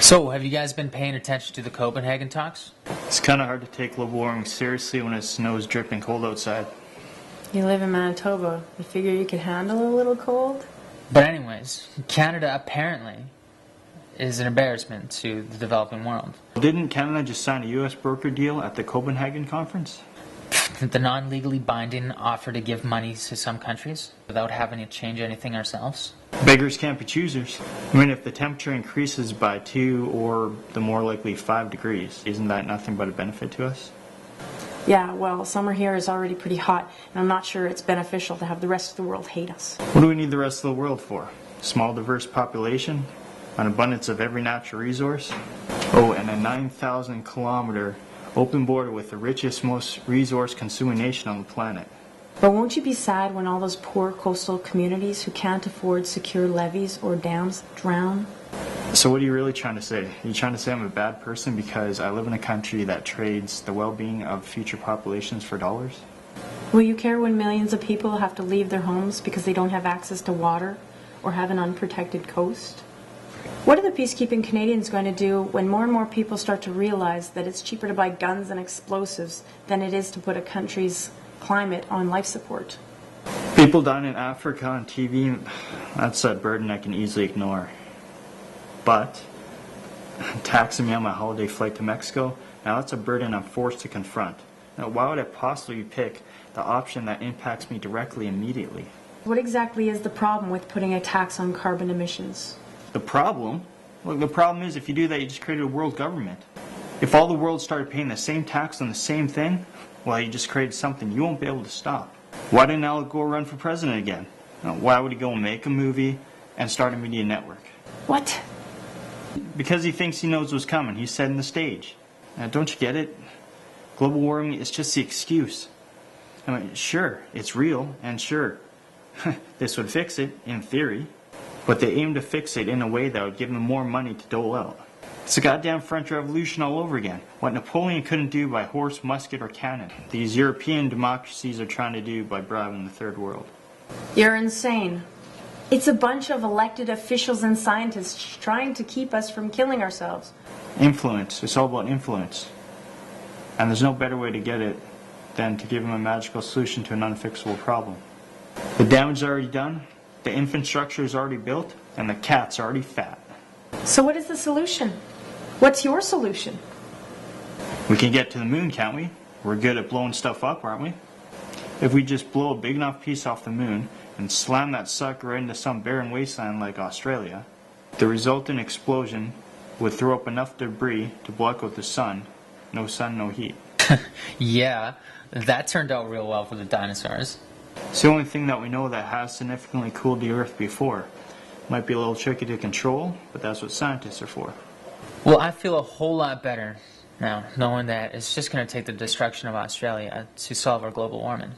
So, have you guys been paying attention to the Copenhagen talks? It's kind of hard to take global warming seriously when it snows dripping cold outside. You live in Manitoba. You figure you could handle a little cold? But anyways, Canada apparently is an embarrassment to the developing world. Didn't Canada just sign a U.S. broker deal at the Copenhagen conference? The non-legally binding offer to give money to some countries without having to change anything ourselves. Beggars can't be choosers. I mean, if the temperature increases by 2 or the more likely 5 degrees, isn't that nothing but a benefit to us? Yeah, well, summer here is already pretty hot, and I'm not sure it's beneficial to have the rest of the world hate us. What do we need the rest of the world for? Small, diverse population? An abundance of every natural resource? Oh, and a 9,000 kilometer open border with the richest, most resource-consuming nation on the planet. But won't you be sad when all those poor coastal communities who can't afford secure levees or dams drown? So what are you really trying to say? Are you trying to say I'm a bad person because I live in a country that trades the well-being of future populations for dollars? Will you care when millions of people have to leave their homes because they don't have access to water or have an unprotected coast? What are the peacekeeping Canadians going to do when more and more people start to realize that it's cheaper to buy guns and explosives than it is to put a country's climate on life support? People dying in Africa on TV, that's a burden I can easily ignore. But taxing me on my holiday flight to Mexico, now that's a burden I'm forced to confront. Now, why would I possibly pick the option that impacts me directly immediately? What exactly is the problem with putting a tax on carbon emissions? The problem? Look, the problem is if you do that, you just created a world government. If all the world started paying the same tax on the same thing, well, you just created something you won't be able to stop. Why didn't Al Gore run for president again? Why would he go and make a movie and start a media network? What? Because he thinks he knows what's coming. He's setting the stage. Now, don't you get it? Global warming is just the excuse. I mean, sure, it's real, and sure, this would fix it, in theory. But they aim to fix it in a way that would give them more money to dole out. It's a goddamn French Revolution all over again. What Napoleon couldn't do by horse, musket, or cannon, these European democracies are trying to do by bribing the third world. You're insane. It's a bunch of elected officials and scientists trying to keep us from killing ourselves. Influence. It's all about influence. And there's no better way to get it than to give them a magical solution to an unfixable problem. The damage is already done, the infrastructure is already built, and the cat's already fat. So what is the solution? What's your solution? We can get to the moon, can't we? We're good at blowing stuff up, aren't we? If we just blow a big enough piece off the moon and slam that sucker right into some barren wasteland like Australia, the resultant explosion would throw up enough debris to block out the sun. No sun, no heat. Yeah, that turned out real well for the dinosaurs. It's the only thing that we know that has significantly cooled the Earth before. Might be a little tricky to control, but that's what scientists are for. Well, I feel a whole lot better now, knowing that it's just going to take the destruction of Australia to solve our global warming.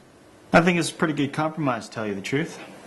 I think it's a pretty good compromise, to tell you the truth.